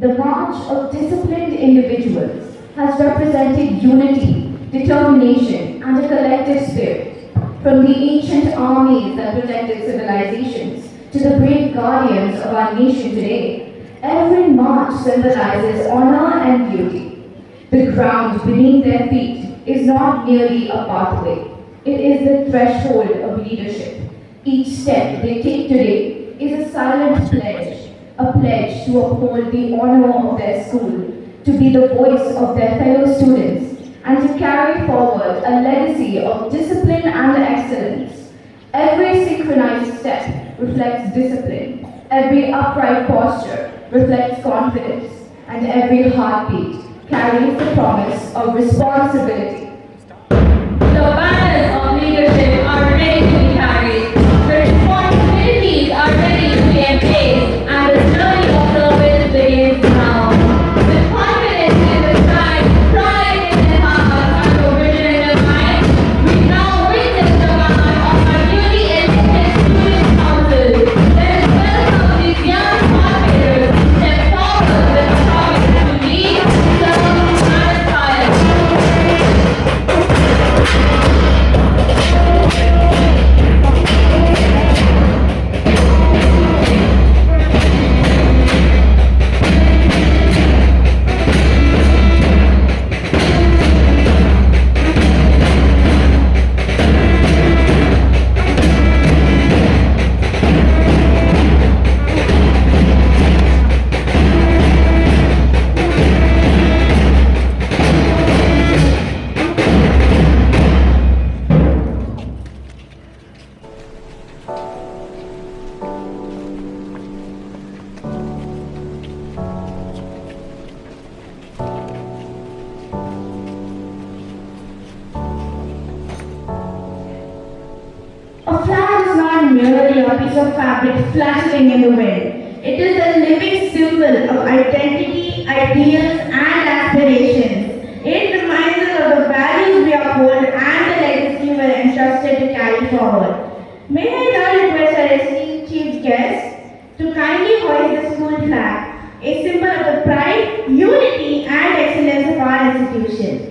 The march of disciplined individuals has represented unity, determination, and a collective spirit. From the ancient armies that protected civilizations to the brave guardians of our nation today, every march symbolizes honor and beauty. The ground beneath their feet is not merely a pathway, it is the threshold of leadership. Each step they take today is a silent pledge, a pledge to uphold the honor of their school, to be the voice of their fellow students, and to carry forward a legacy of discipline and excellence. Every synchronized step reflects discipline, every upright posture reflects confidence, and every heartbeat carries the promise of responsibility. The banners of leadership are ready to be carried, the responsibilities are ready to be embraced, and the journey of service begins now. With confidence in the sky, pride in the heart, and a vision in the mind, we now witness the command of our newly elected student council. Let us welcome these young martyrs who step forward with a promise to lead, serve, and inspire. A flag is not merely a piece of fabric fluttering in the wind. It is a living symbol of identity, ideals, and aspirations. It reminds us of the values we uphold and the legacy we are entrusted to carry forward. May I now request our esteemed chief guest to kindly hoist the school flag, a symbol of the pride, unity, and excellence of our institution.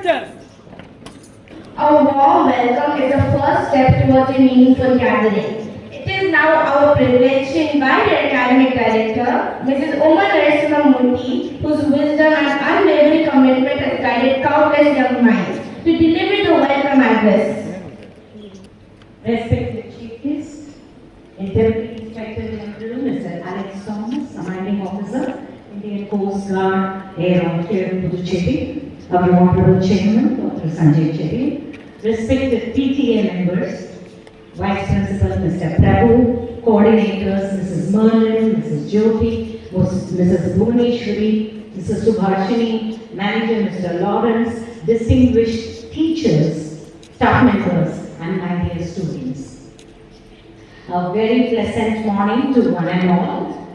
visitors. A warm welcome is the first step towards a meaningful gathering. It is now our privilege to invite the Academic Director, Mrs. Uma Murthy, whose wisdom and unwavering commitment has guided countless young minds, to deliver the welcome address. Respected Chief Guest, Deputy Inspector General Mr. Alex Thomas, Commanding Officer, Indian Coast Guard Air Enclave, Puducherry, our Honorable Chairman, Dr. Sanjay M, respected PTA members, Vice Principal Mr. Prabhu, coordinators Mrs. Merlin, Mrs. Jyoti, Mrs. Bhuvaneshwari, Mrs. Subhashini, Manager Mr. Lawrence, distinguished teachers, staff members, and my dear students. A very pleasant morning to one and all.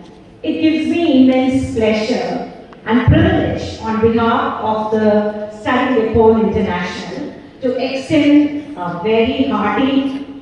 It gives me immense pleasure and privilege on behalf of the Study L'Ecole Internationale to extend a very hearty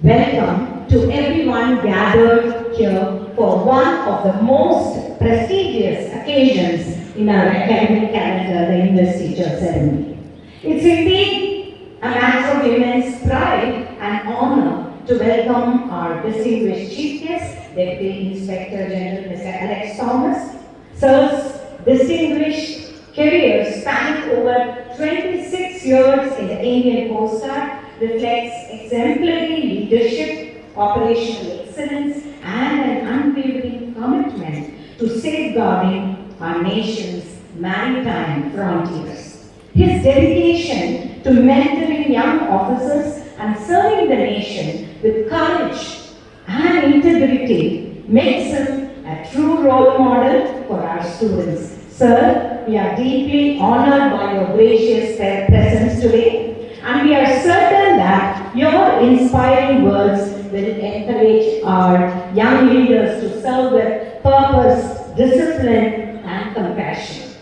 welcome to everyone gathered here for one of the most prestigious occasions in our academic calendar, the Investiture Ceremony. It's indeed a matter of immense pride and honor to welcome our distinguished Chief Guest, Deputy Inspector General Mr. Alex Thomas. Sir's distinguished career spanning over 26 years in the Indian Coast Guard reflects exemplary leadership, operational excellence, and an unwavering commitment to safeguarding our nation's maritime frontiers. His dedication to mentoring young officers and serving the nation with courage and integrity makes him a true role model for our students. Sir, we are deeply honored by your gracious presence today, and we are certain that your inspiring words will encourage our young leaders to serve with purpose, discipline, and compassion.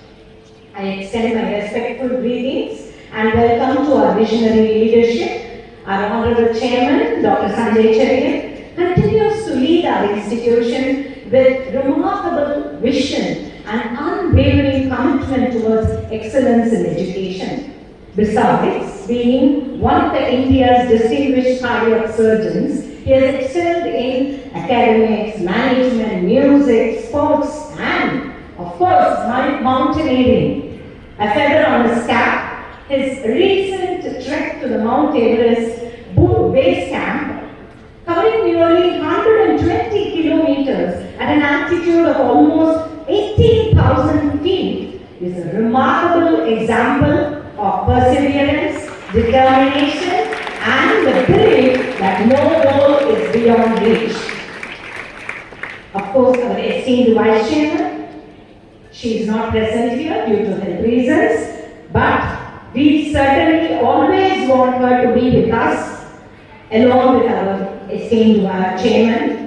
I extend my respectful greetings and welcome to our visionary leadership. Our Honorable Chairman, Dr. Sanjay Cherian, continues to lead our institution with remarkable vision and unwavering commitment towards excellence in education. Besides being one of India's distinguished cardiac surgeons, he has excelled in academics, management, music, sports, and, of course, mountaineering. A feather on his cap, his recent trek to the Mount Everest base camp, covering nearly 120 kilometers at an altitude of almost 18,000 feet, is a remarkable example of perseverance, determination, and the belief that no goal is beyond reach. Of course, our esteemed Vice Chairman, she is not present here due to health reasons, but we certainly always want her to be with us, along with our esteemed Chairman.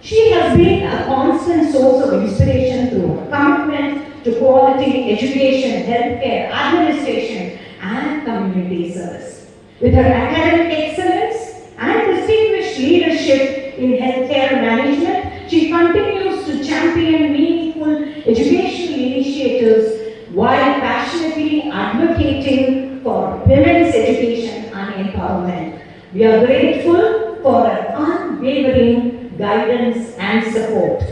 She has been a constant source of inspiration through her commitment to quality education, healthcare, administration, and community service. With her academic excellence and distinguished leadership in healthcare management, she continues to champion meaningful educational initiatives while passionately advocating for women's education and empowerment. We are grateful for her unwavering guidance and support.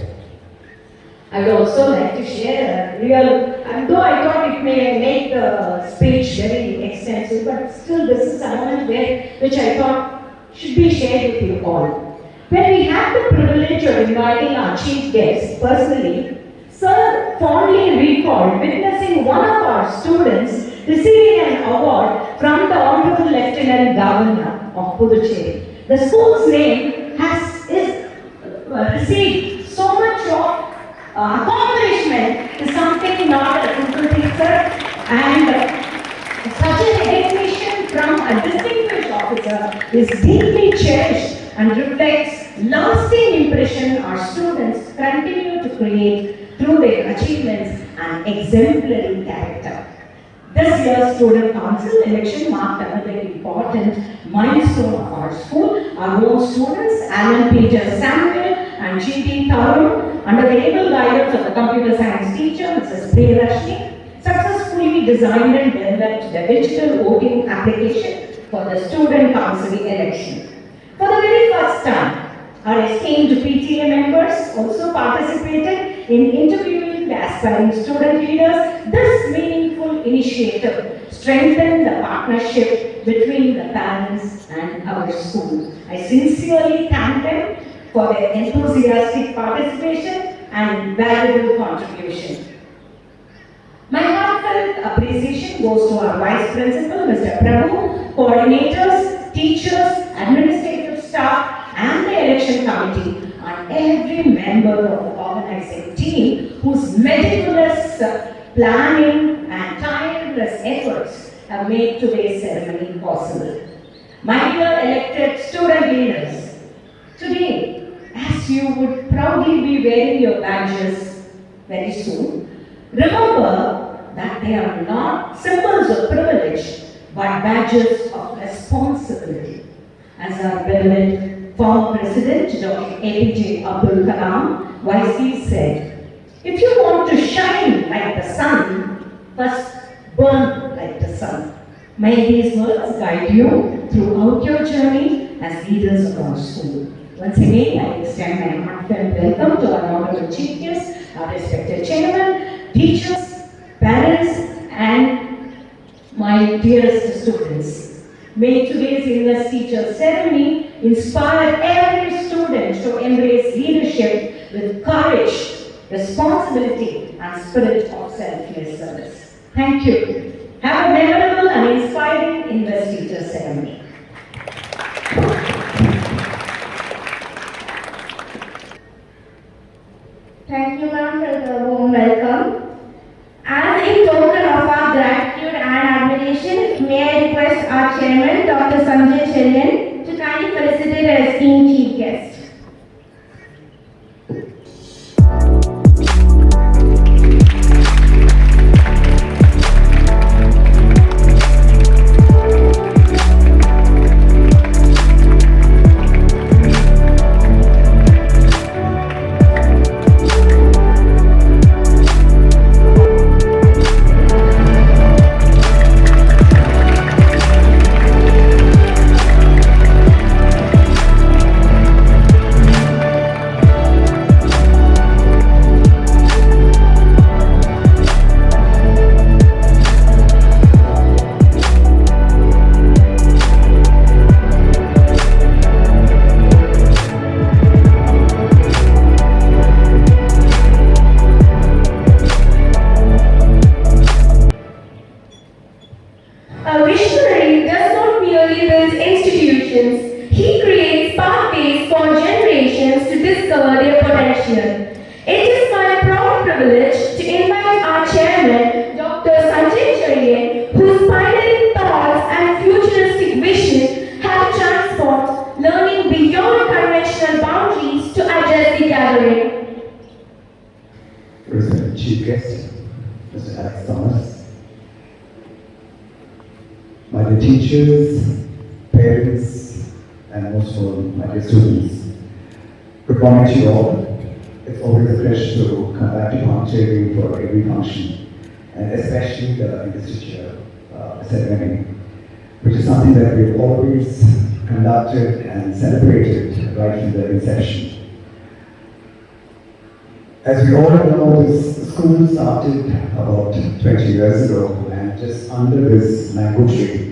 I would also like to share a real, though I thought it may make the speech very extensive, but still this is a moment which I thought should be shared with you all. When we had the privilege of inviting our chief guest personally, Sir fondly recalled witnessing one of our students receiving an award from the Honorable Lieutenant Governor of Puducherry. The school's name has received so much of accomplishment is something not a simple thing, sir, and such a recognition from a distinguished officer is deeply cherished and reflects lasting impression our students continue to create through their achievements and exemplary character. This year's Student Council election marked another important milestone of our school. Our own students, Alan Peter Samuel and G.T. Tharum, under the able guidance of the computer science teacher, Mrs. Priyarashni, successfully carefully designed and developed the digital voting application for the student council election. For the very first time, our esteemed PTA members also participated in interviewing the aspiring student leaders. This meaningful initiative strengthened the partnership between the parents and our school. I sincerely thank them for their enthusiastic participation and valuable contribution. My heartfelt appreciation goes to our Vice Principal, Mr. Prabhu, coordinators, teachers, administrative staff, and the election committee, and every member of the organizing team whose meticulous planning and tireless efforts have made today's ceremony possible. My dear elected student leaders, today, as you would proudly be wearing your badges very soon, remember that they are not symbols of privilege, but badges of responsibility. As our beloved former President, Dr. APJ Abdul Kalam, wisely said, if you want to shine like the sun, first burn like the sun. May these words guide you throughout your journey as leaders of our school. Once again, I extend my heartfelt welcome to our honorable chief guests, our respected chairman, teachers, parents, and my dearest students. May today's Investiture Ceremony inspire every student to embrace leadership with courage, responsibility, and spirit of selfless service. Thank you. Have a memorable and inspiring Investiture Ceremony. Thank you, ma'am, for the warm welcome. As a token of our gratitude and admiration, may I request our chairman, Dr. Sanjay Cherian, to kindly felicitate our esteemed chief guest. A visionary does not merely build institutions, he creates pathways for generations to discover their potential. It is my proud privilege to invite our chairman, Dr. Sanjay Cherian, whose pioneering thoughts and futuristic vision have transformed learning beyond conventional boundaries to address the gathering. Respected Chief Guest, Mr. Alex Thomas, my dear teachers, parents, and most of all, my dear students, good morning to you all. It's always a pleasure to come back to Puducherry for every function, and especially the Investiture Ceremony, which is something that we've always conducted and celebrated right from the inception. As we all know, this school started about 20 years ago, and just under this mango tree,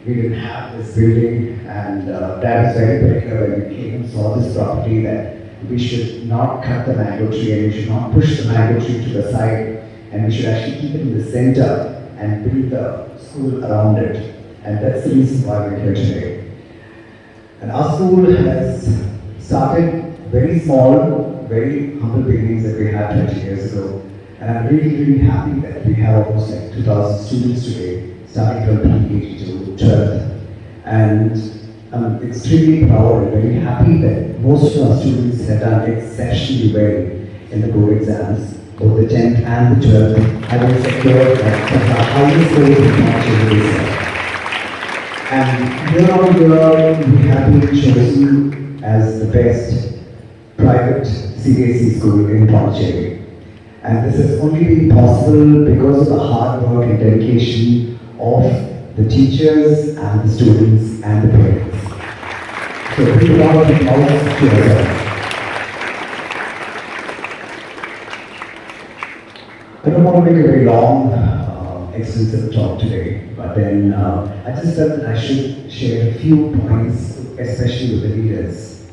we didn't have this building, and that was very particular when we came and saw this property, that we should not cut the mango tree and we should not push the mango tree to the side, and we should actually keep it in the center and build the school around it. And that's the reason why we're here today. And our school has started very small, very humble beginnings that we had 20 years ago. And I'm really, really happy that we have almost like 2,000 students today, starting from pre-KG to 12th. And I'm extremely proud and very happy that most of our students have done exceptionally well in the board exams, both the 10th and the 12th, having secured some of the highest grades in Puducherry this year. And year on year, we have been chosen as the best private CBSE school in Puducherry. And this has only been possible because of the hard work and dedication of the teachers and the students and the parents. So big round of applause to yourself. I don't want to make a very long, extensive talk today, but then I just felt that I should share a few points, especially with the leaders.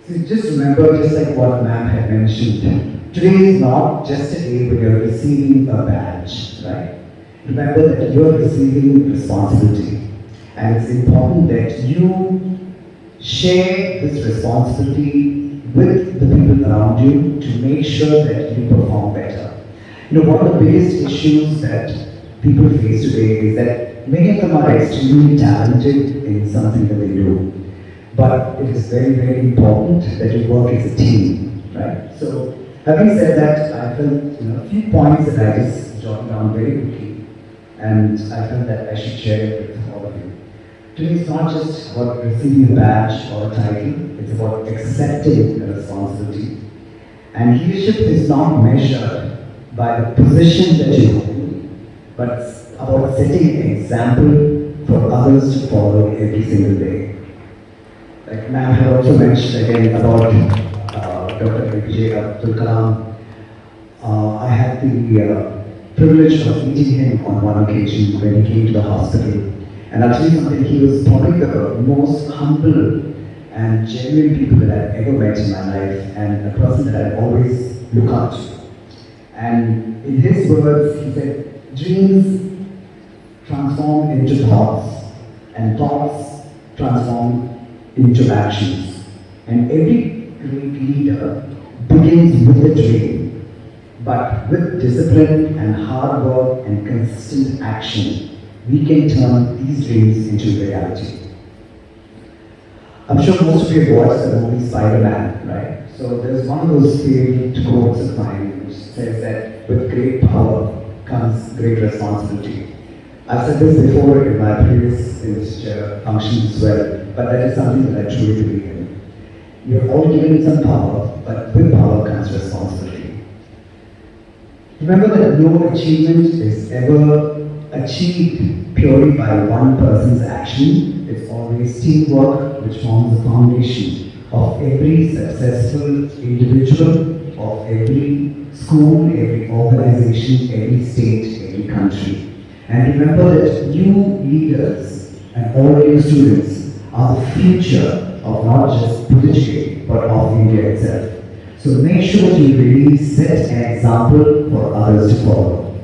So just remember, just like what ma'am had mentioned, today is not just a day when you're receiving a badge, right? Remember that you're receiving responsibility, and it's important that you share this responsibility with the people around you to make sure that you perform better. You know, one of the biggest issues that people face today is that many of them are extremely talented in something that they do. But it is very, very important that you work as a team, right? So, having said that, I felt a few points that I just jotted down very quickly, and I felt that I should share it with all of you. Today is not just about receiving a badge or a title, it's about accepting the responsibility. And leadership is not measured by the position that you hold, but it's about setting an example for others to follow every single day. Like ma'am had also mentioned again about Dr. APJ Abdul Kalam. I had the privilege of meeting him on one occasion when he came to the hospital. And I'll tell you something, he was probably the most humble and genuine people that I've ever met in my life, and a person that I always look up to. And in his words, he said, dreams transform into thoughts, and thoughts transform into actions. And every great leader begins with a dream, but with discipline and hard work and consistent action, we can turn these dreams into reality. I'm sure most of you have watched the movie Spider-Man, right? So there's one of those favorite quotes of mine which says that with great power comes great responsibility. I've said this before in my previous investiture functions as well, but that is something that I truly believe in. You're all given some power, but with power comes responsibility. Remember that no achievement is ever achieved purely by one person's action. It's always teamwork which forms the foundation of every successful individual, of every school, every organization, every state, every country. And remember that you leaders and all you students are the future of not just Puducherry, but of India itself. So make sure that you really set an example for others to follow.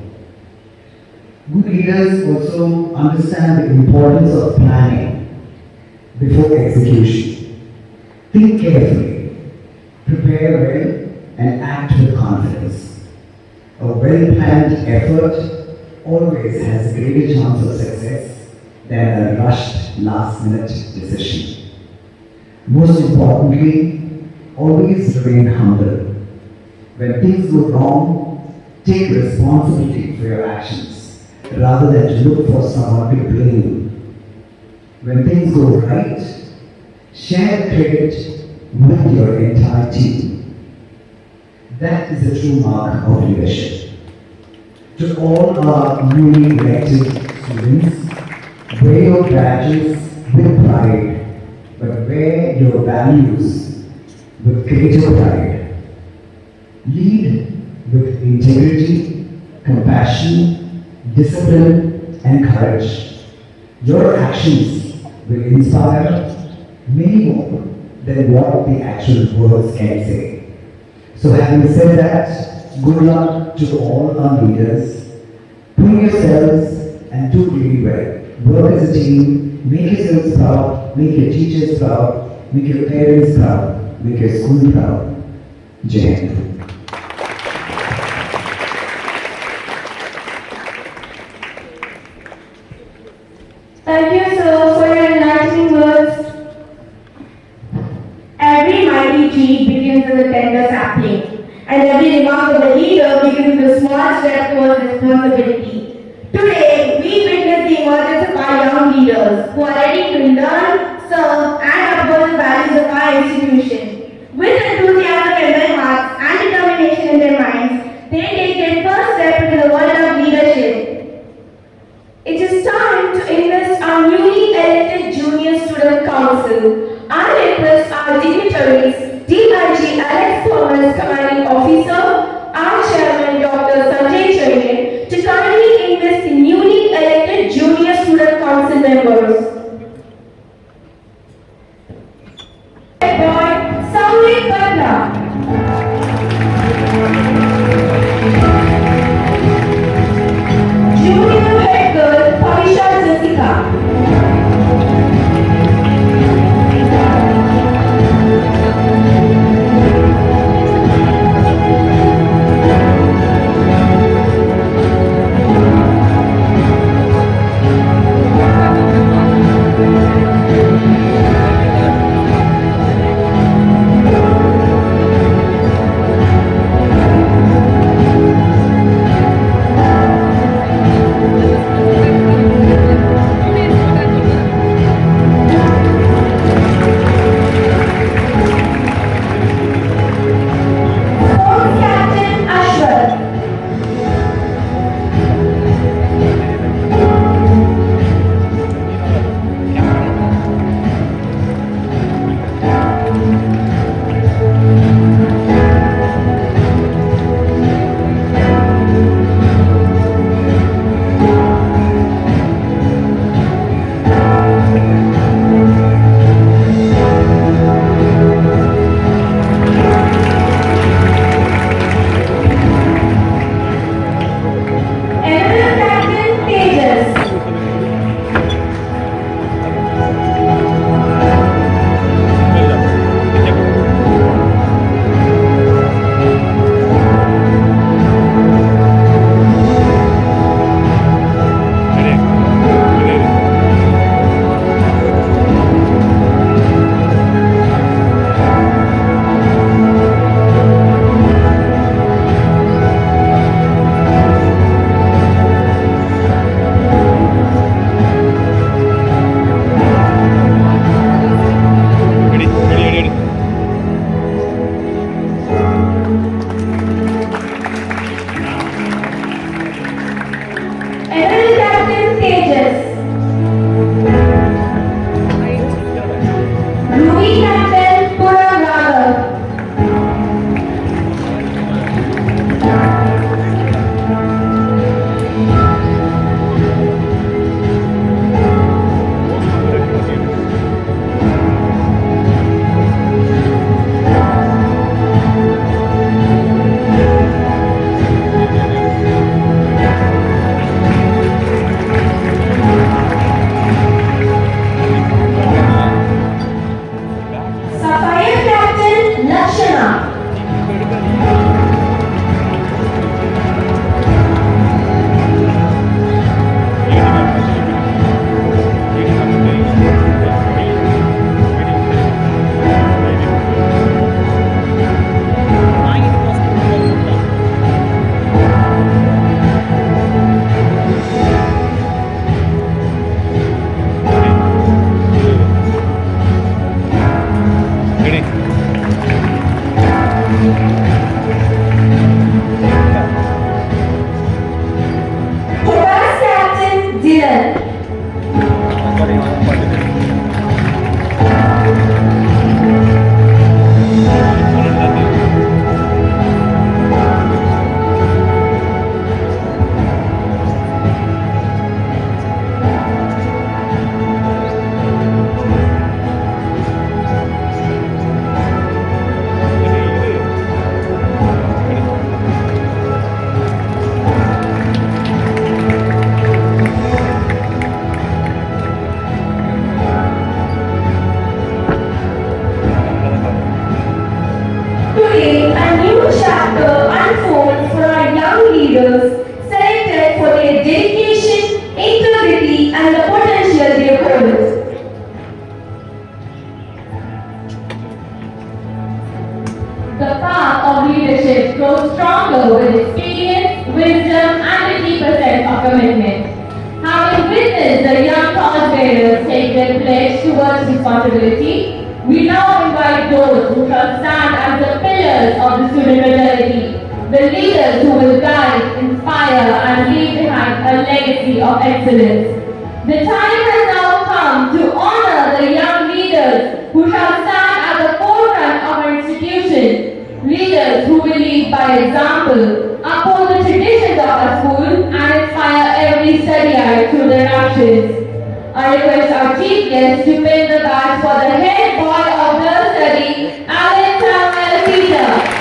Good leaders also understand the importance of planning before execution. Think carefully, prepare well, and act with confidence. A well-planned effort always has a greater chance of success than a rushed last-minute decision. Most importantly, always remain humble. When things go wrong, take responsibility for your actions rather than to look for someone to blame. When things go right, share the credit with your entire team. That is the true mark of leadership. To all our newly elected students, wear your badges with pride, but wear your values with greater pride. Lead with integrity, compassion, discipline, and courage. Your actions will inspire many more than what the actual words can say. So having said that, good luck to all our leaders. Prove yourselves and do really well. Work as a team, make yourselves proud, make your teachers proud, make your parents proud, make your school proud. Jai Hind. Thank you, sir, for your enlightening words. Every mighty tree begins with a tender sapling, and every remark of a leader begins with a small step towards responsibility. Today, we witness the emergence of our young leaders who are ready to learn, serve, and uphold the values of our institution. With enthusiasm in their hearts and determination in their minds, our newly elected Junior Student Council, I request our dignitaries, DIG Alex Thomas, Commanding Officer, our Chairman Dr. Sanjay Cherian, to kindly invest the newly elected Junior Student Council members. Head boy, Samuel Butler. Junior head girl, Pavisha Jessica. Sports Captain Ashwat. Emerald Captain Tejas. Emerald Captain Tejas. Ruby Captain Puravagar. Sapphire Captain Lakshana. Horas Captain Dylan. Today, a new chapter unfolds for our young leaders selected for their dedication, integrity, and the potential they hold. The path of leadership grows stronger with experience, wisdom, and a deeper sense of commitment. Having witnessed the young torchbearers take their pledge towards responsibility, we now invite those who shall stand as the pillars of the student fraternity, the leaders who will guide, inspire, and leave behind a legacy of excellence. The time has now come to honor the young leaders who shall stand at the forefront of our institution. Leaders who will lead by example, uphold the traditions of our school, and inspire every studyer through their actions. I request our chief guest to pin the badge for the head boy of the study, Alan Samuel Peter.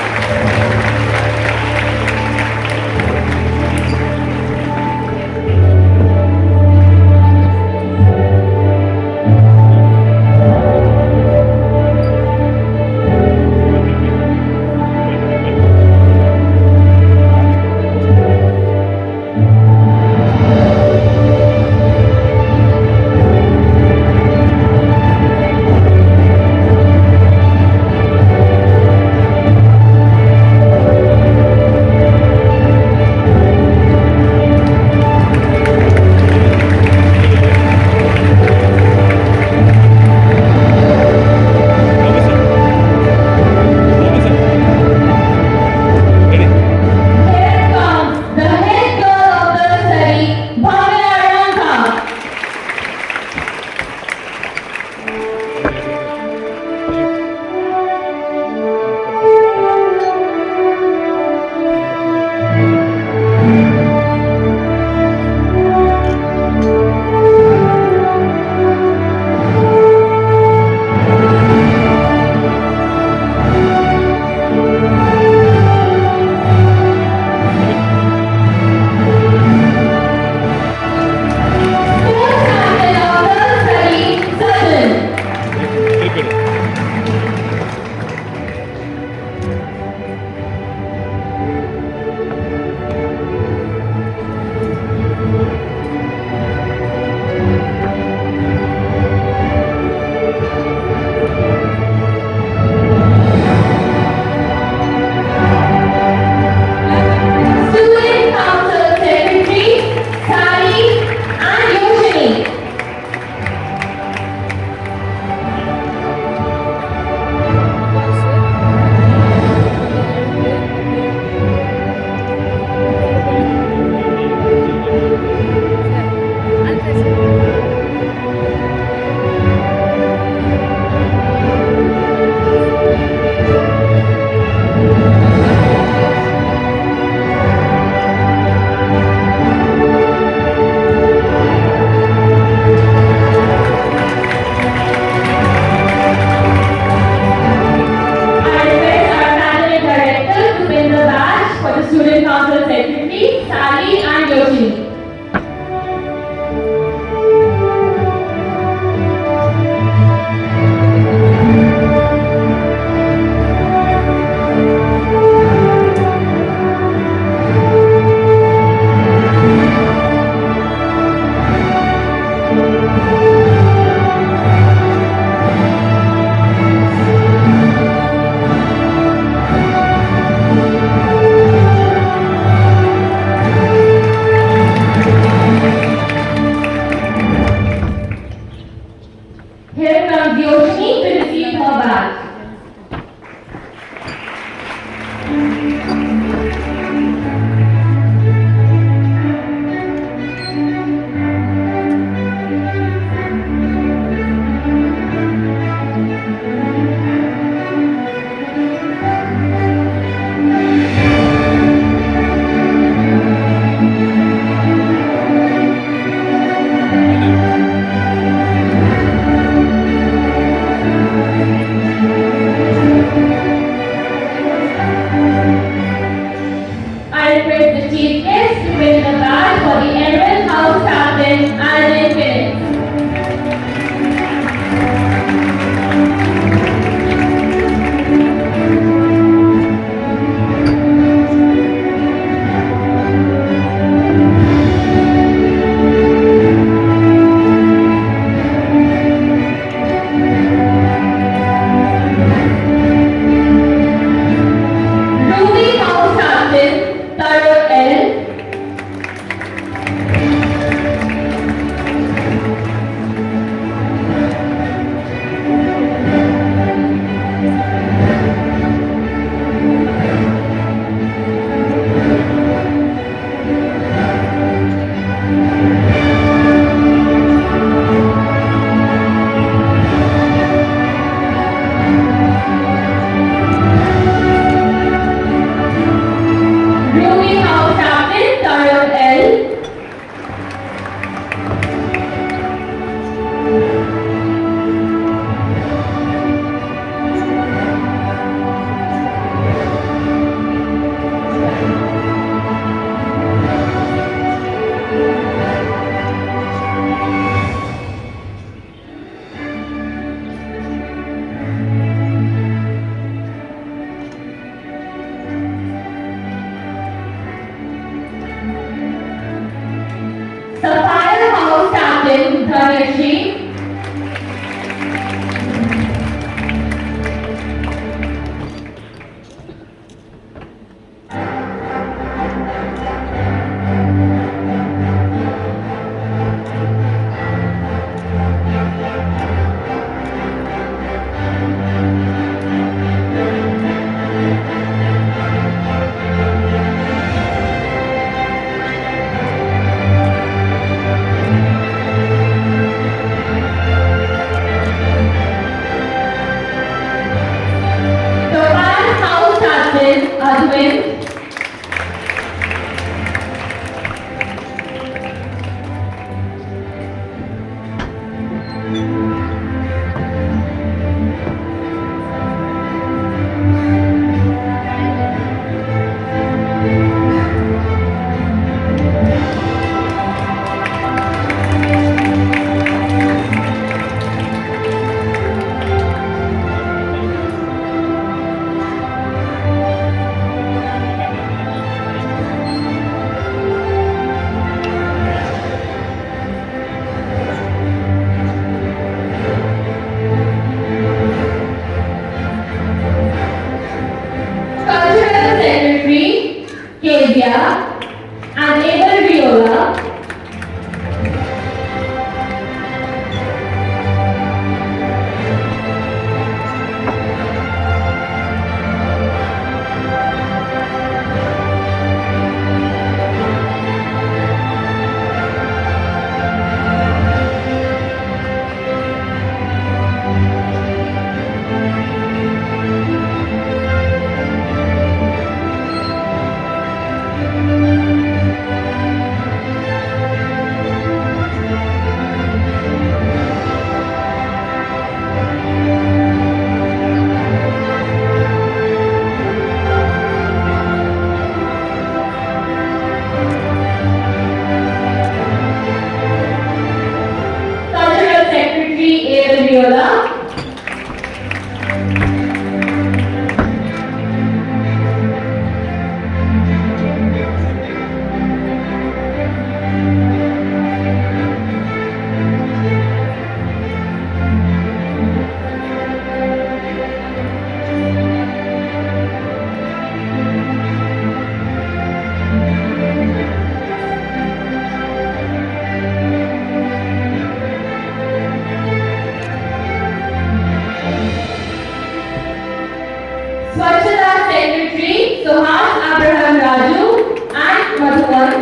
Madhuvan.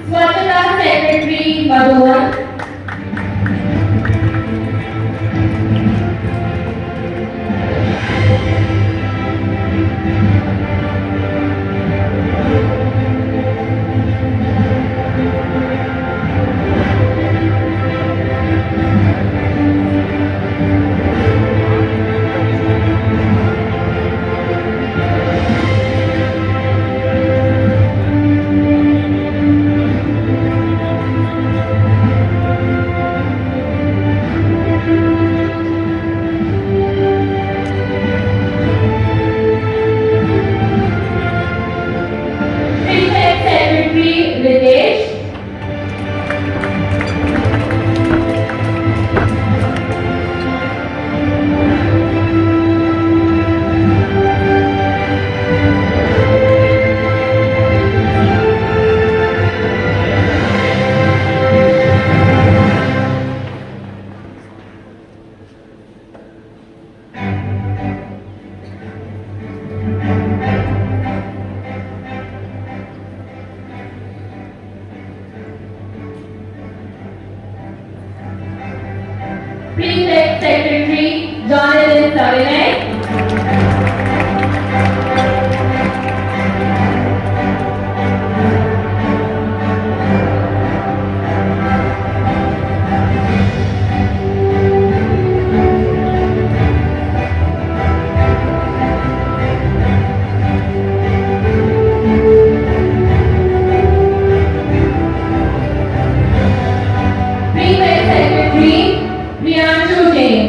Swachhata Secretary Madhuvan. Prefect Secretary Ritesh. Prefect Secretary Jonathan Savinay. Prefect Secretary Priyanshu Jain.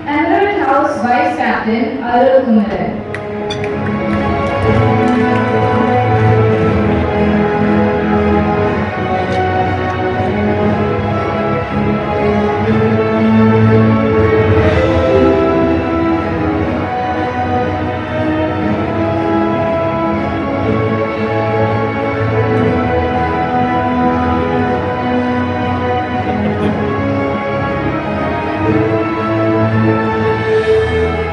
Emerald House Vice Captain Arul Kumaran.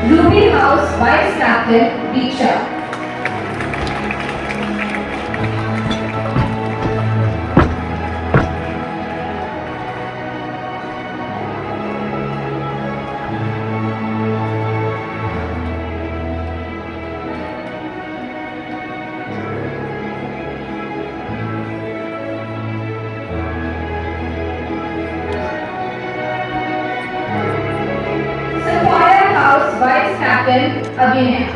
Ruby House Vice Captain Diksha. Sapphire House Vice Captain Abhinay.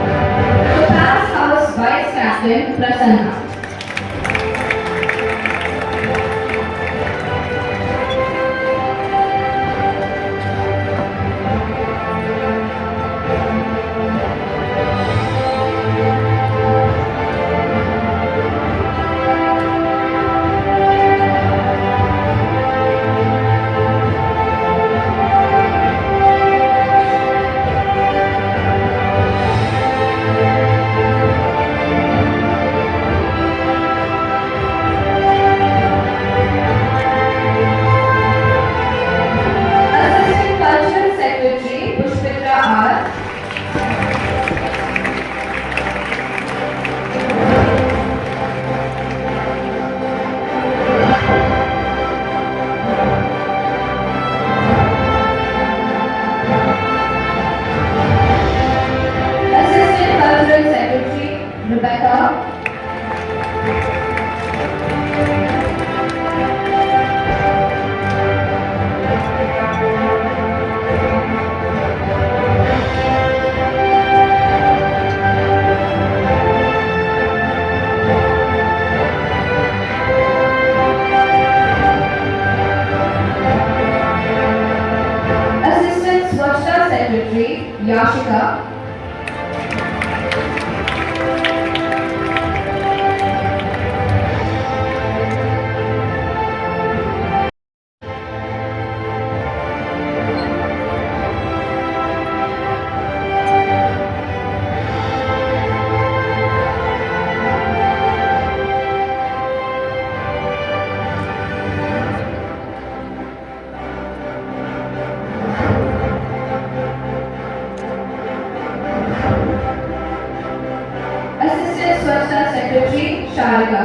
Topaz House Vice Captain Prasanna. Assistant Cultural Secretary Pushpitra R. Assistant Cultural Secretary Rebecca. Assistant Swachhta Secretary Yashika. Assistant Swachhta Secretary Sharika.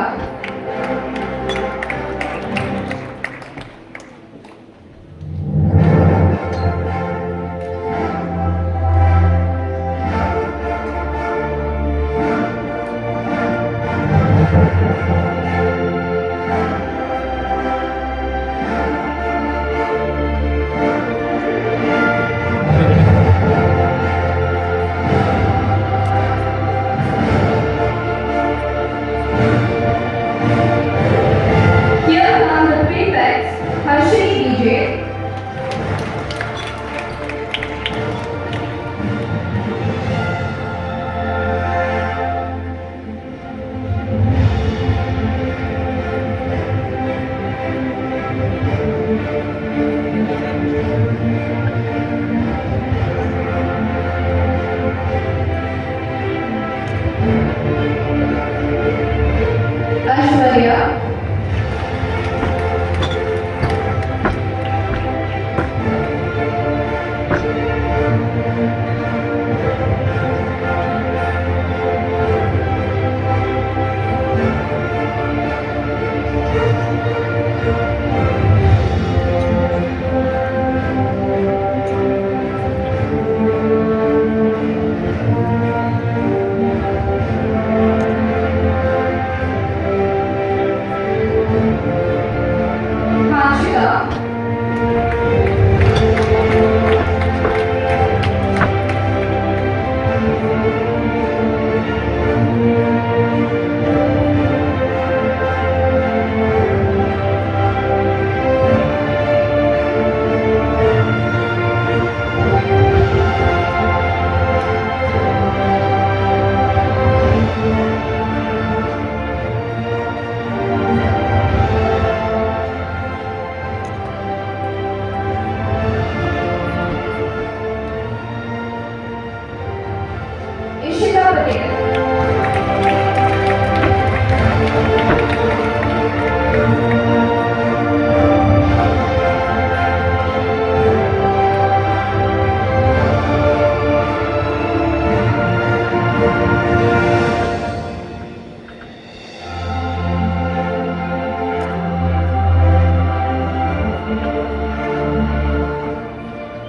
Patel.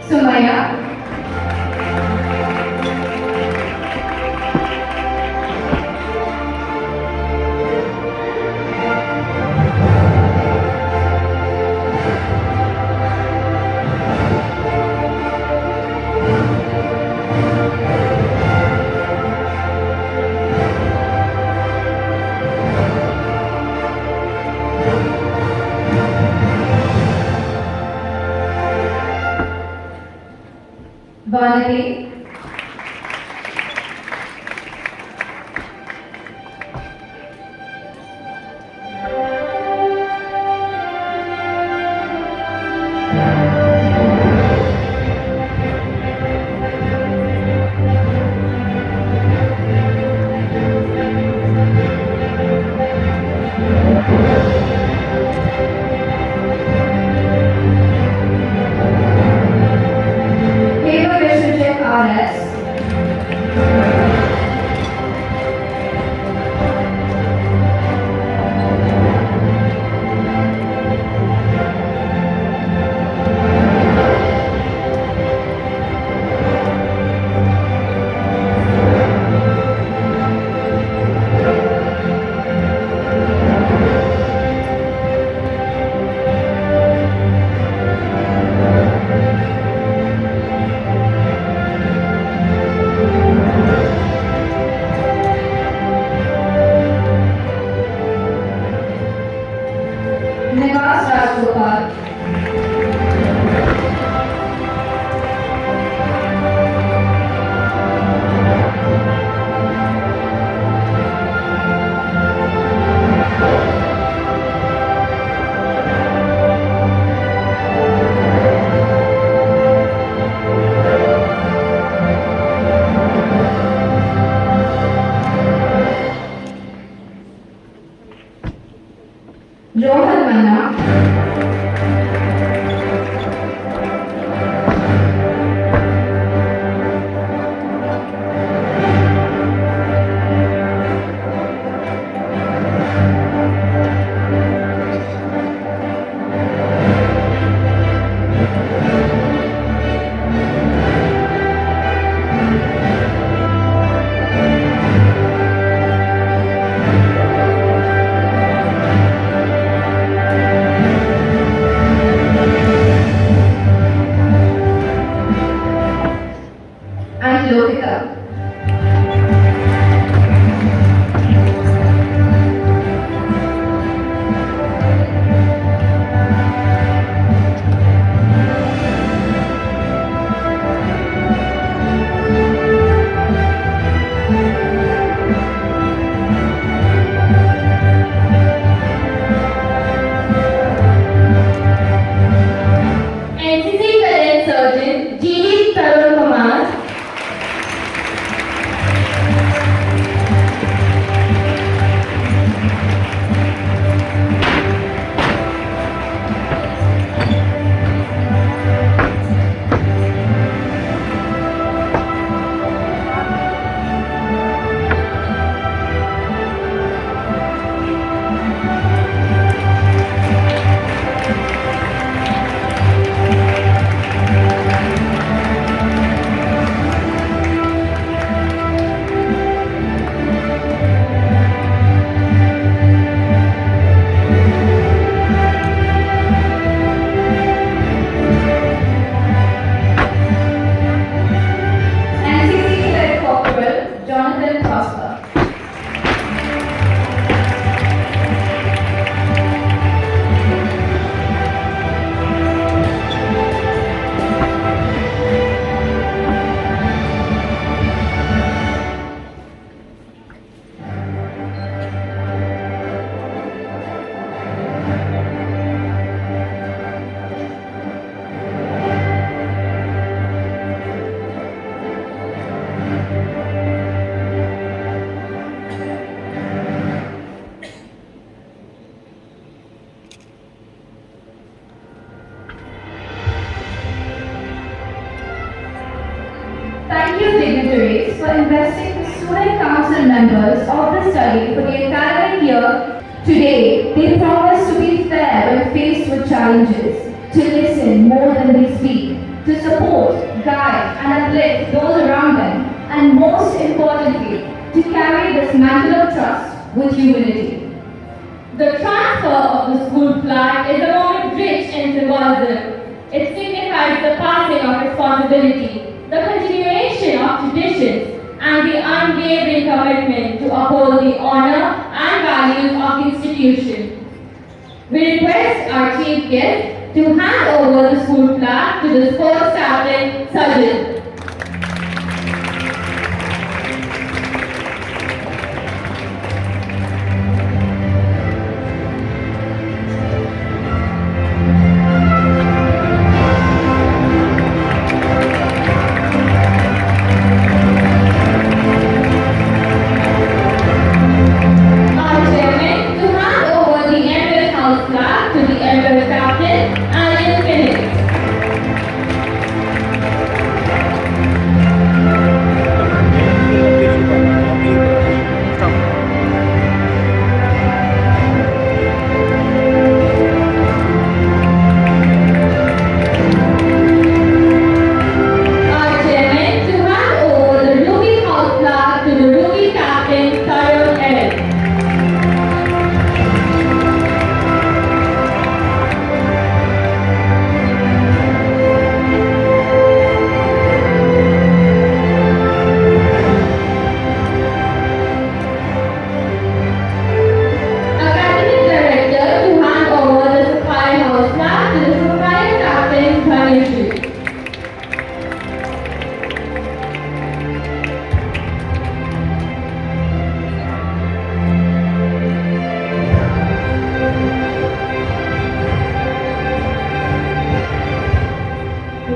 Sumaya. Vanity. Heva Vishnuchek RS. Nivas Rajgopal. Rohan Manna. And Lokita. NCC Cadet Sergeant G.D. Tarun Kumar. distinguished dignitaries for investing the student council members of the study for the academic year. Today, they promise to be fair when faced with challenges, to listen more than they speak, to support, guide, and uplift those around them, and most importantly, to carry this mantle of trust with humility. The transfer of the school flag is a moment rich in symbolism. It signifies the passing of responsibility, the continuation of traditions, and the unwavering commitment to uphold the honor and values of the institution. We request our chief guest to hand over the school flag to the sports captain, Sanjay.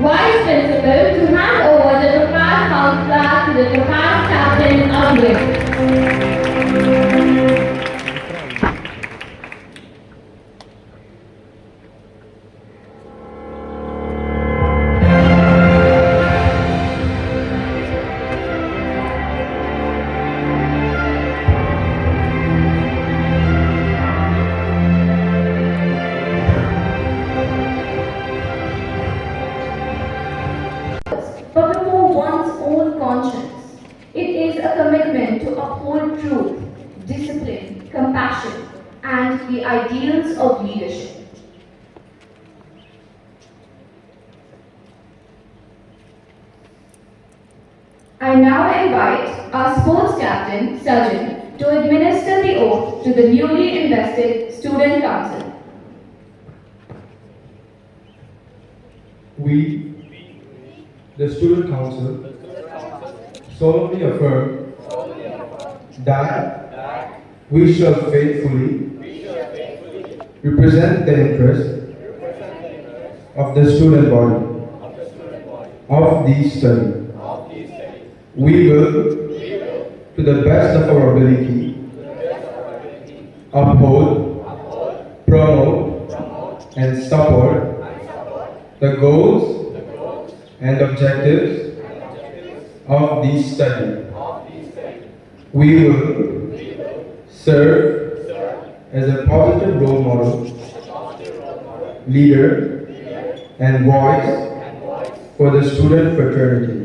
Vice Principal to hand over the Topaz House flag to the Topaz Captain Upgrade. But before one's own conscience, it is a commitment to uphold truth, discipline, compassion, and the ideals of leadership. I now invite our sports captain, Sajjan, to administer the oath to the newly invested Student Council. We, the Student Council, solemnly affirm that we shall faithfully represent the interests of the student body of this study. We will, to the best of our ability, uphold, promote, and support the goals and objectives of this study. We will serve as a positive role model, leader, and voice for the student fraternity.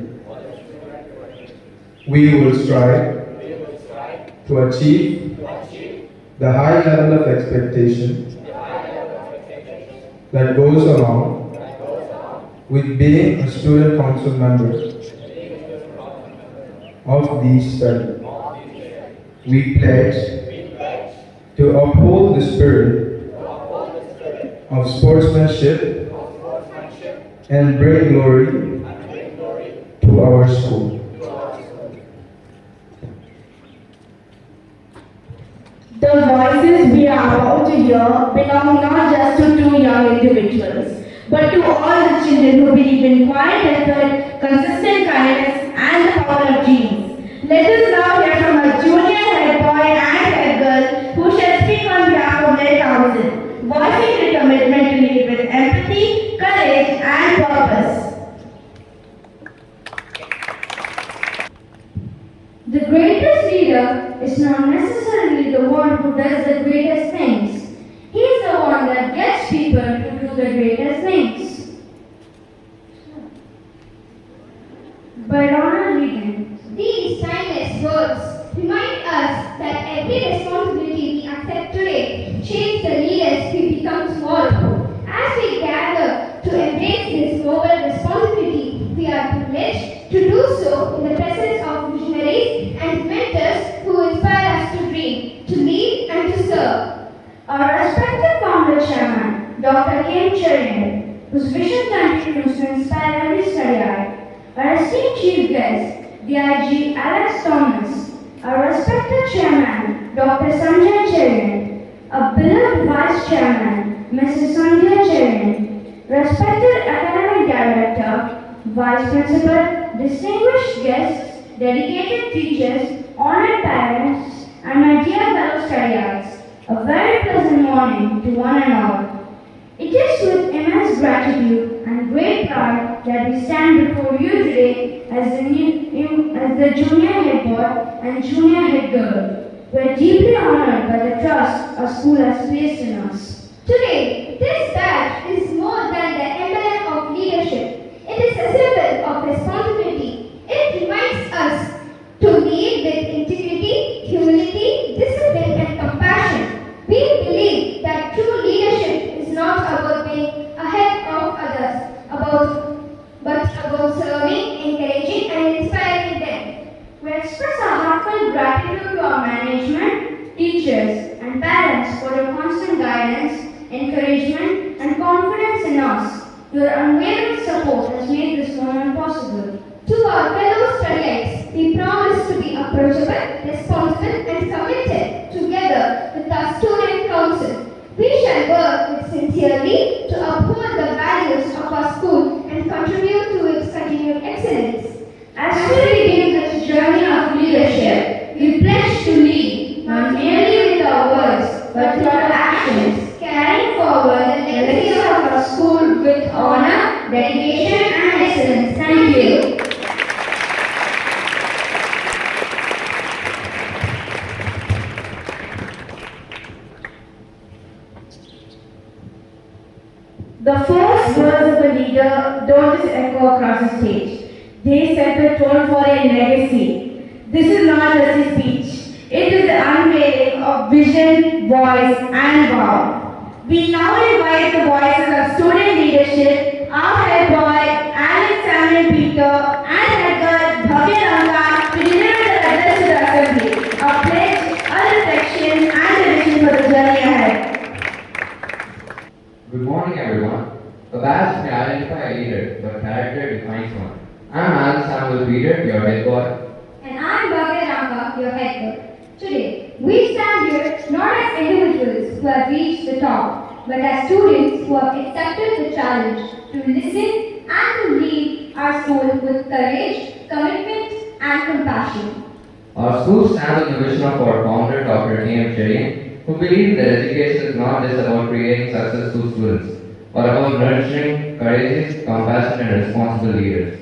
We will strive to achieve the high level of expectation that goes along with being a student council member of this study. We pledge to uphold the spirit of sportsmanship and bring glory to our school. The voices we are about to hear belong not just to two young individuals, but to all the children who believe in quiet effort, consistent kindness, and the power of genes. Let us now hear from a junior head boy and head girl who shall speak on behalf of their council, voicing their commitment to lead with empathy, courage, and purpose. The greatest leader is not necessarily the one who does the greatest things. He is the one that gets people to do the greatest things. By Ronald Reagan. These timeless words remind us that every responsibility we accept today shapes the leaders we become tomorrow. As we gather to embrace this noble responsibility, we are privileged to do so in the presence of visionaries and mentors who inspire us to dream, to lead, and to serve. Our respected founder chairman, Dr. Cherian, whose vision continues to inspire every study. Our esteemed chief guest, DIG Alex Thomas, our respected chairman, Dr. Sanjay Cherian, a beloved vice chairman, Mrs. Sanjay Cherian, respected academic director, vice principal, distinguished guests, dedicated teachers, honored parents, and my dear fellow studiers, a very pleasant morning to one and all. It is with immense gratitude and great pride that we stand before you today as the junior head boy and junior head girl. We are deeply honored by the trust our school has placed in us. Today, this badge is more than the emblem of leadership. It is a symbol of responsibility. It reminds us to lead with integrity, humility, discipline, and compassion. We believe that true leadership is not about being ahead of others, but about serving, encouraging, and inspiring them. We express our heartfelt gratitude to our management, teachers, and parents for your constant guidance, encouragement, and confidence in us. Your unwavering support has made this moment possible. To our fellow studies, we promise to be approachable, responsible, and committed together with our student council. We shall work sincerely to uphold the values of our school and contribute to its continued excellence. As we begin this journey of leadership, we pledge to lead, not merely with our words, but through our actions, carrying forward the legacy of our school with honor, dedication, and excellence. Thank you. The first words of the leader don't just echo across the stage. They set the tone for a legacy. This is not just a speech. It is the unveiling of vision, voice, and vow. We now invite the voices of student leadership, our head boy, Alex Samuel Peter, and head girl, Bhavya Ranga, to deliver the address to the assembly. A pledge, a reflection, and a vision for the journey ahead. Good morning, everyone. A badge may identify a leader, but character defines one. I'm Alex Samuel Peter, your head boy. And I'm Bhavya Ranga, your head girl. Today, we stand here not as individuals who have reached the top, but as students who have accepted the challenge to listen and to lead our school with courage, commitment, and compassion. Our school stands on the vision of our founder, Dr. Cherian, who believed that education is not just about creating successful students, but about nurturing courageous, compassionate, and responsible leaders.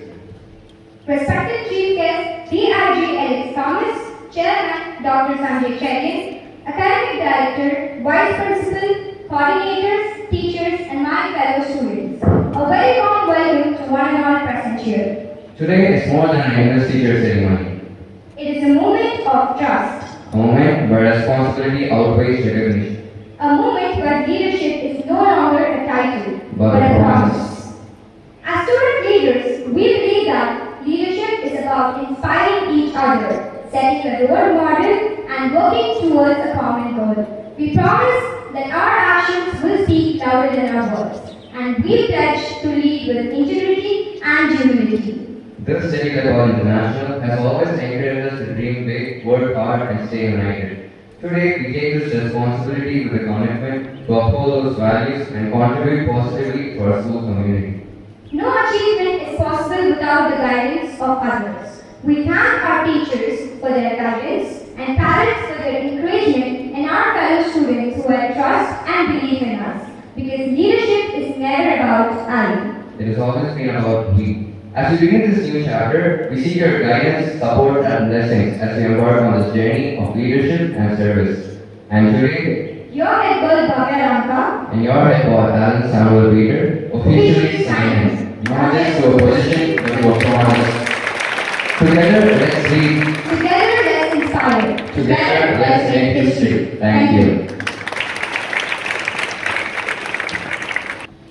Respected Chief Guest, DIG Alex Thomas, Chairman Dr. Sanjay Cherian, Academic Director, Vice Principal, Coordinators, Teachers, and my fellow students. A very warm welcome to one and all present here. Today is more than an Investiture Ceremony, It is a moment of trust, a moment where responsibility outweighs recognition, a moment where leadership is no longer a title, but a promise. As student leaders, we believe that leadership is about inspiring each other, setting a role model, and working towards a common goal. We promise that our actions will speak louder than our words, and we pledge to lead with integrity and humility. This Study L'Ecole Internationale has always encouraged us to dream big, work hard, and stay united. Today, we take this responsibility with a commitment to uphold those values and contribute positively to our school community. No achievement is possible without the guidance of others. We thank our teachers for their guidance and parents for their encouragement and our fellow students who have trust and belief in us. Because leadership is never about I. It has always been about we. As we begin this new chapter, we seek your guidance, support, and blessings as we embark on this journey of leadership and service. And today, Your head girl Bhagya and your head boy, Alan Samuel Peter, officially sign in, not just to a position, but to a promise. Together, let's read. Together let's inspire. Together, let's make history. Thank you.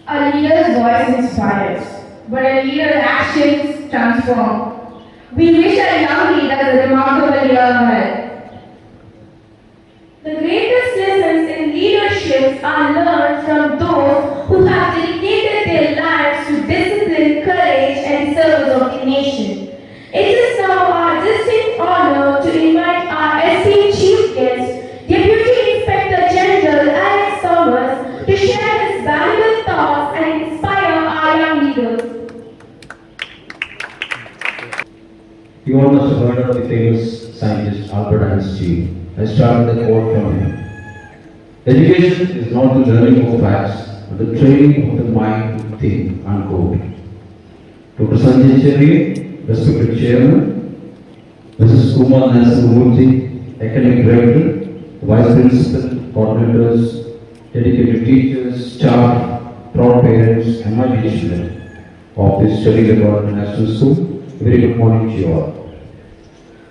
A leader's voice inspires, but a leader's actions transform. We wish our young leaders a remarkable year ahead. The greatest lessons in leadership are learned from those who have dedicated their lives to discipline, courage, and service of the nation. It is now our distinct honor to invite our esteemed chief guest, Deputy Inspector General Alex Thomas, to share his valuable thoughts and inspire our young leaders. You all must have heard of the famous scientist Albert Einstein. I started the quote from him. Education is not the learning of facts, but the training of the mind to think, unquote. Dr. Sanjay Cherian, respected Chairman, Mrs. Kumar Nasamurthy, Academic Director, Vice Principal, coordinators, dedicated teachers, staff, proud parents, and my dear children of the Study L'Ecole International School, a very good morning to you all.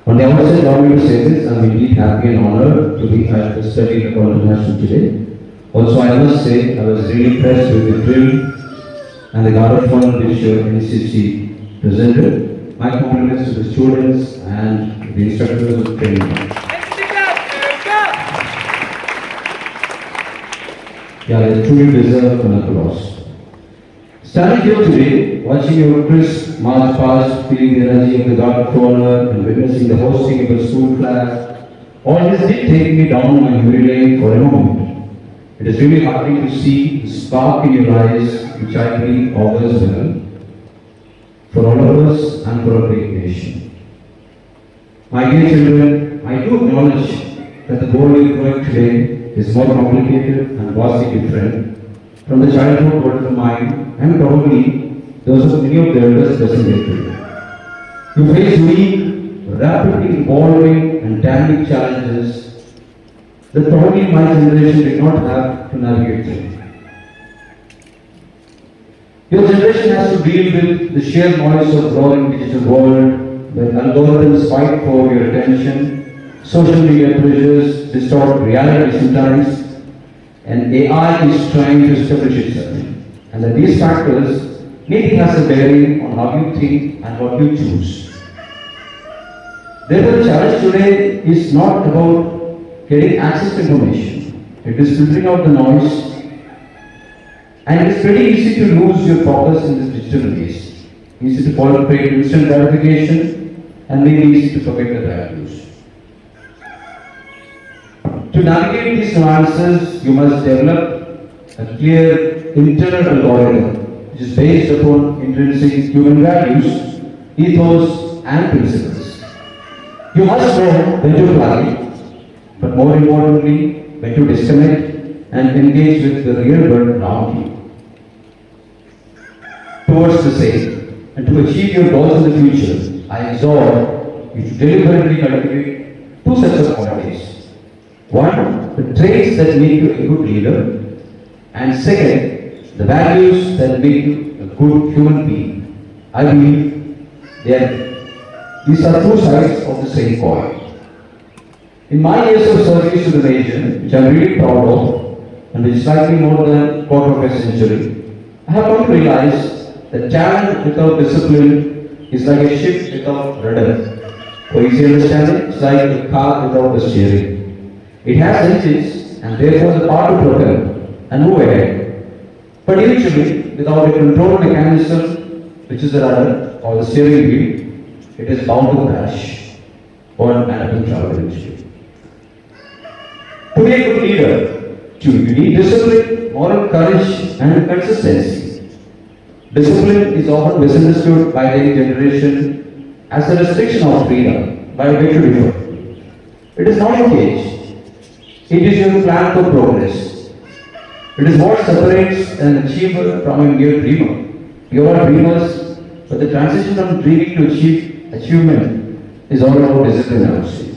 On the outset, allow me to say this, I'm indeed happy and honored to be at the Study L'Ecole International today. Also, I must say, I was really impressed with the drill and the guard of fun which your NCC presented. My compliments to the students and the instructors of training. Yeah, they truly deserve an applause. Standing here today, watching your crisp march past, feeling the energy of the guard of honor and witnessing the hosting of a school class, all this did take me down my memory lane for a moment. It is really heartening to see the spark in your eyes, which I believe augurs well for all of us and for our great nation. My dear children, I do acknowledge that the goal we are going today is more complicated and vastly different from the childhood world of mine and probably those of many of the elders present here today. You face unique, rapidly evolving and dynamic challenges that probably my generation did not have to navigate through. Your generation has to deal with the sheer noise of growing digital world, where algorithms fight for your attention, social media pressures distort reality sometimes, and AI is trying to establish itself. And that these factors maybe has a bearing on how you think and what you choose. Therefore, the challenge today is not about getting access to information. It is filtering out the noise, and it is pretty easy to lose your focus in this digital age. Easy to fall prey to instant gratification, and maybe easy to forget the values. To navigate these nuances, you must develop a clear internal algorithm which is based upon intrinsic human values, ethos, and principles. You must know when to fly, but more importantly, when to disconnect and engage with the real world around you. Towards the same, and to achieve your goals in the future, I exhort you to deliberately cultivate two sets of qualities. One, the traits that make you a good leader, and second, the values that make you a good human being. I believe these are two sides of the same coin. In my years of service to the nation, which I am really proud of, and which is slightly more than a quarter of a century, I have come to realize that talent without discipline is like a ship without rudder. For easy understanding, it's like a car without the steering. It has engines and therefore the power to propel and move ahead. But eventually, without a control mechanism, which is the rudder or the steering wheel, it is bound to crash or end up in trouble eventually. To be a good leader, you need discipline, moral courage, and consistency. Discipline is often misunderstood by the generation as a restriction of freedom, by which to differ. It is not a cage. It is your plan for progress. It is what separates an achiever from a mere dreamer. You are dreamers, But the transition from dreaming to achievement is all about discipline, I would say.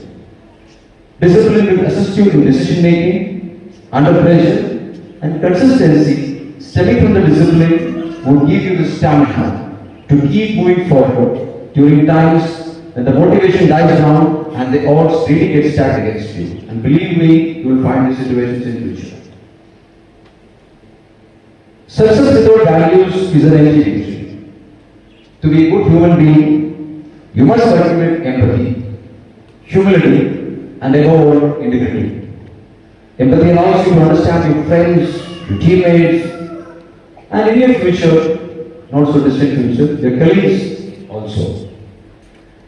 Discipline will assist you in decision making, under pressure, and consistency stemming from the discipline will give you the stamina to keep moving forward during times when the motivation dies down and the odds really get stacked against you. And believe me, you will find these situations in future. Success without values is an empty victory. To be a good human being, you must cultivate empathy, humility, and above all, integrity. Empathy allows you to understand your friends, your teammates, and in your future, not so distant future, your colleagues also.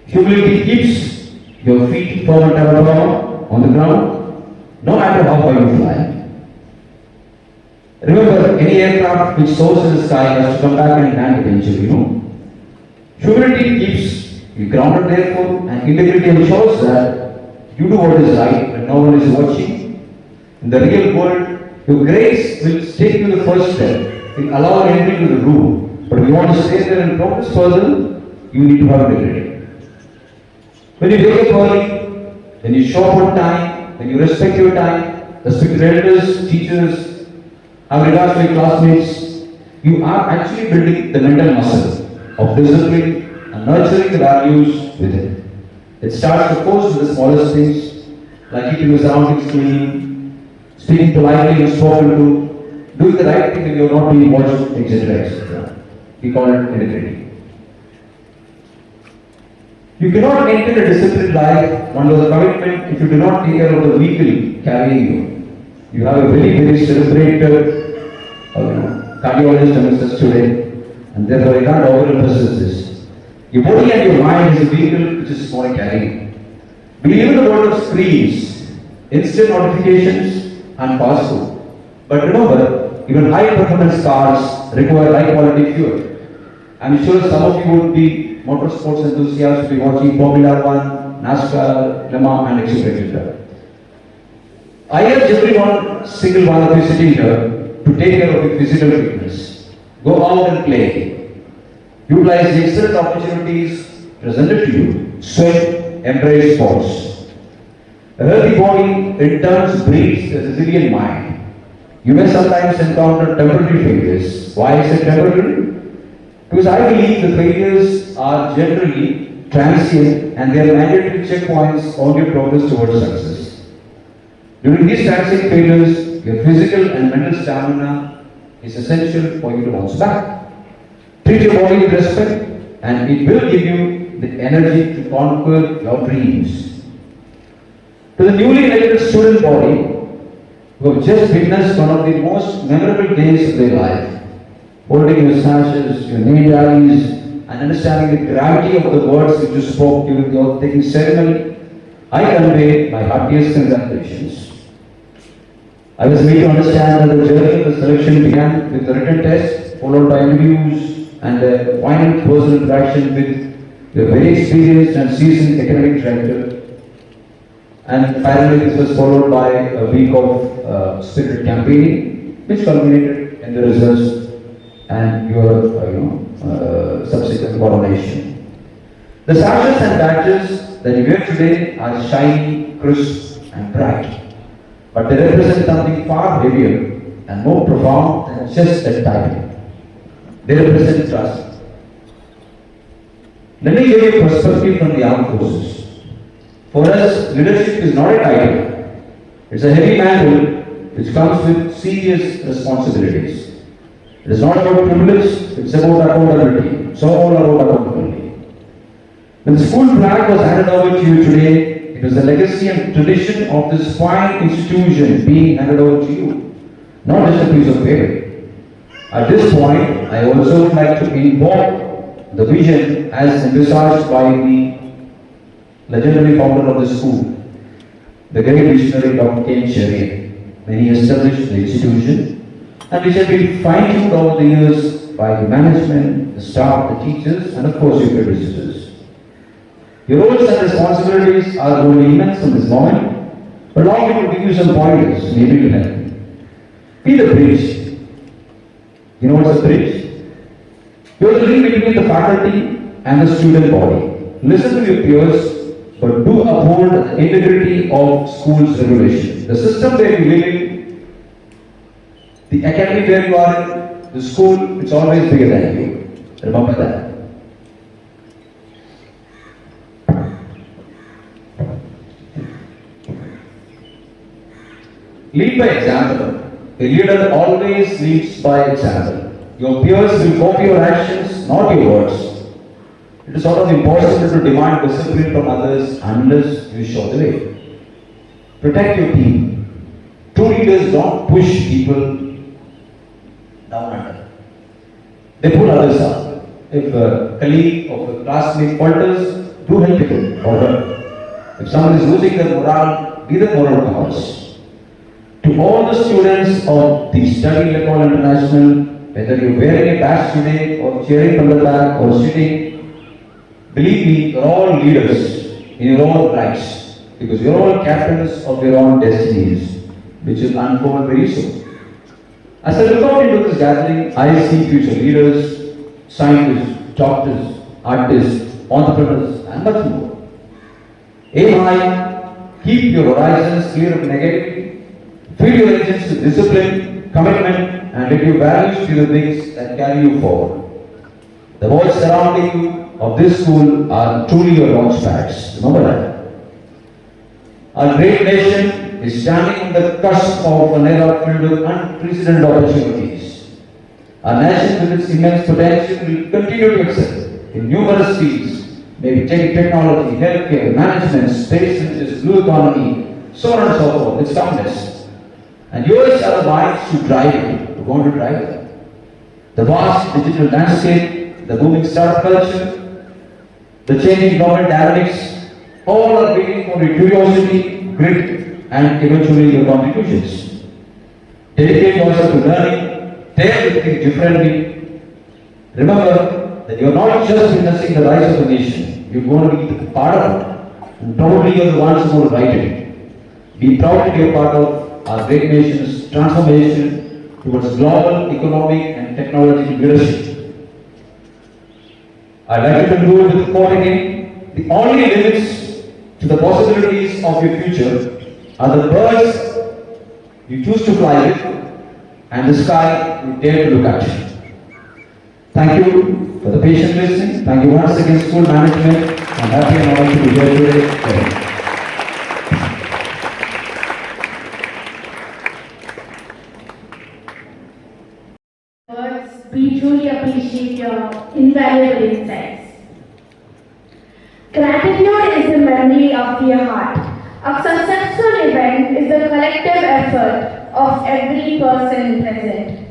Humility keeps your feet firm and firm on the ground, no matter how far you fly. Remember, any aircraft which soars in the sky has to come back and land eventually, Humility keeps you grounded therefore, and integrity ensures that you do what is right when no one is watching. In the real world, your grace will take you the first step, will allow entry to the room. But if you want to stay there and progress further, you need to have integrity. When you wake up early, when you show up on time, when you respect your time, respect your elders, teachers, have regards to your classmates, you are actually building the mental muscle of discipline and nurturing the values within. It starts, of course, with the smallest things, like keeping your surroundings clean, speaking politely when spoken to, doing the right thing when you are not being watched, etc. etc. We call it integrity. You cannot enter a disciplined life under the commitment if you do not take care of the vehicle carrying you. You have a very celebrated cardiologist amongst us today, and therefore I can't overemphasize this. Your body and your mind is a vehicle which is more carrying. Believe in the world of screens, instant notifications, and fast food. But remember, even high performance cars require high quality fuel. I'm sure some of you would be motorsports enthusiasts, will be watching Formula One, NASCAR, Le Mans, and etc. I urge everyone, single one of you sitting here, to take care of your physical fitness. Go out and play. Utilize the excellent opportunities presented to you. Sweat, embrace sports. A healthy body in turn breeds a resilient mind. You may sometimes encounter temporary failures. Why is it temporary? Because I believe the failures are generally transient and they are mandatory checkpoints on your progress towards success. During these transient failures, your physical and mental stamina is essential for you to bounce back. Treat your body with respect and it will give you the energy to conquer your dreams. To the newly elected student body, who have just witnessed one of the most memorable days of their life, holding your sashes, your name tallies, and understanding the gravity of the words which you spoke during the oath-taking ceremony, I convey my heartiest congratulations. I was made to understand that the journey of the selection began with the written test, followed by interviews and a final personal interaction with the very experienced and seasoned academic director. And finally, this was followed by a week of spirited campaigning, which culminated in the results and your subsequent coronation. The sashes and badges that you wear today are shiny, crisp, and bright. But they represent something far heavier and more profound than just a title. They represent trust. Let me give you a perspective from the armed forces. For us, leadership is not a title. It's a heavy mantle which comes with serious responsibilities. It is not about privilege, it's about accountability. So all about accountability. When the school flag was handed over to you today, it was the legacy and tradition of this fine institution being handed over to you, not just a piece of paper. At this point, I also would like to invoke the vision as envisaged by the legendary founder of the school, the great visionary Dr. Cherian, when he established the institution, and which has been fine-tuned over the years by the management, the staff, the teachers, and of course your visitors. Your roles and responsibilities are going to be immense from this moment, but allow me to give you some pointers, maybe to help. Be the bridge. You know what's a bridge? You are the link between the faculty and the student body. Listen to your peers, but do uphold the integrity of school's regulation. The system where you live in, the academy where you are in, the school, it's always bigger than you. Remember that. Lead by example. A leader always leads by example. Your peers will copy your actions, not your words. It is sort of impossible to demand discipline from others unless you show the way. Protect your team. True leaders don't push people down under. They pull others up. If a colleague or a classmate falters, do help him or her. If someone is losing their morale, be the moral compass. To all the students of the Study L'Ecole Internationale, whether you're wearing a badge today or cheering from the back or sitting, believe me, you're all leaders in your own rights because you're all captains of your own destinies, which will unfold very soon. As I look out into this gathering, I see future leaders, scientists, doctors, artists, entrepreneurs, and much more. Aim high, keep your horizons clear of negativity, feed your engines with discipline, commitment, and let your values be the things that carry you forward. The walls surrounding you of this school are truly your launch pads. Remember that. Our great nation is standing on the cusp of an era filled with unprecedented opportunities. Our nation, with its immense potential, will continue to excel in numerous fields, maybe technology, healthcare, management, space research, blue economy, so on and so forth. It's countless. And yours are the minds to drive it, to want to drive it. The vast digital landscape, the booming startup culture, the changing government dynamics, all are waiting for your curiosity, grit, and eventually your contributions. Dedicate yourself to learning, dare to think differently. Remember that you are not just witnessing the rise of the nation, you're going to be part of it. And probably you're the ones who will write it. Be proud to be a part of our great nation's transformation towards global economic and technological leadership. I'd like to conclude with quoting him: the only limits to the possibilities of your future are the birds you choose to fly with and the sky you dare to look at. Thank you for the patient listening. Thank you once again, school management. I'm happy and honored to be here today. We truly appreciate your invaluable insights. Gratitude is the memory of your heart. A successful event is the collective effort of every person present,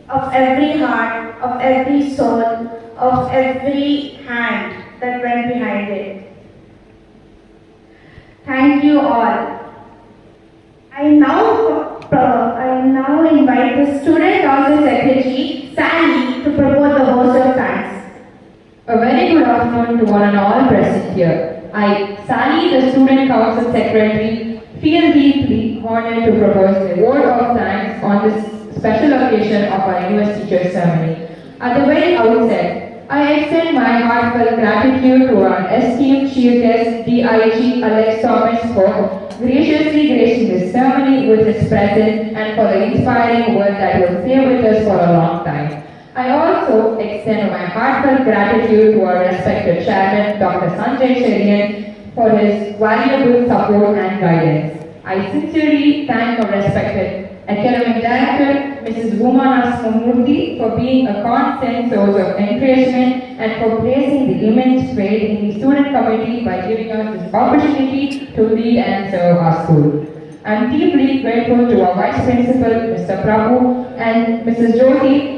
of every heart, of every soul, of every hand that went behind it. Thank you all. I now invite the Student Council Secretary, Sally, to propose the vote of thanks. A very good afternoon to one and all present here. I, Sally, the Student Council Secretary, feel deeply honored to propose a vote of thanks on this special occasion of our Investiture Ceremony. At the very outset, I extend my heartfelt gratitude to our esteemed chief guest, DIG Alex Thomas, for graciously gracing this ceremony with his presence and for the inspiring word that will stay with us for a long time. I also extend my heartfelt gratitude to our respected chairman, Dr. Sanjay Cherian, for his valuable support and guidance. I sincerely thank our respected academic director, Mrs. Bhumana Smamurthy, for being a constant source of encouragement and for placing the immense faith in the student committee by giving us this opportunity to lead and serve our school. I am deeply grateful to our Vice Principal, Mr. Prabhu, and Mrs. Jyoti,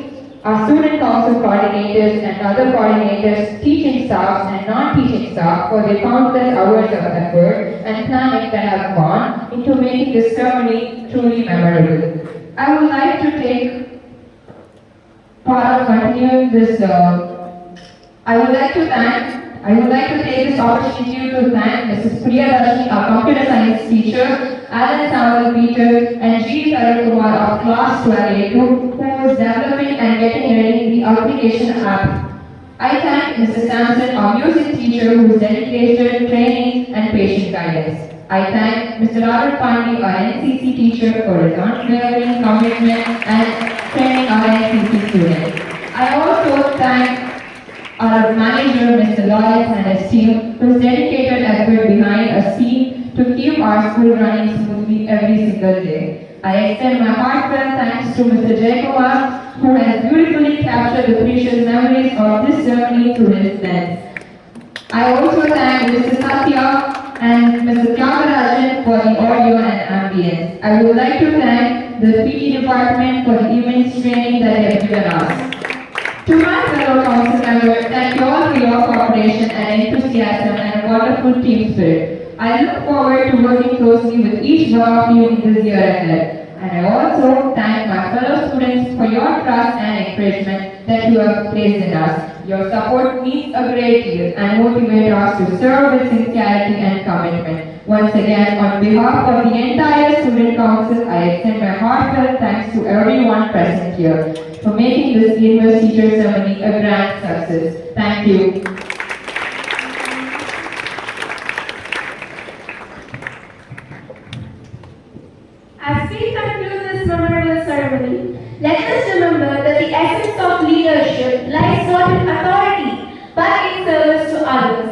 our student council coordinators and other coordinators, teaching staffs and non-teaching staff for their countless hours of effort and planning that have gone into making this ceremony truly memorable. I would like to take part of continuing this. I would like to take this opportunity to thank Mrs. Priyadarshini, our computer science teacher, Alan Samuel Peter, and G. Kumar of class 12A2, who is developing and getting ready the application app I thank Mr. Sampson, our music teacher, whose dedication, training, and patient guidance. I thank Mr. Robert Pandey, our NCC teacher, for his unwavering commitment and training our NCC students. I also thank our manager, Mr. Lawrence, and his team, whose dedicated effort behind a scene to keep our school running smoothly every single day. I extend my heartfelt thanks to Mr. Jayakumar, who has beautifully captured the precious memories of this ceremony through his lens. I also thank Mr. Satya and Mr. Tyagarajan for the audio and ambience. I would like to thank the PT department for the immense training that they have given us. To my fellow council members, thank you all for your cooperation and enthusiasm and a wonderful team spirit. I look forward to working closely with each one of you in this year ahead. And I also thank my fellow students for your trust and encouragement that you have placed in us. Your support means a great deal and motivates us to serve with sincerity and commitment. Once again, on behalf of the entire Student Council, I extend my heartfelt thanks to everyone present here for making this Investiture Ceremony a grand success. Thank you. As we conclude this memorable ceremony, let us remember that the essence of leadership lies not in authority, but in service to others.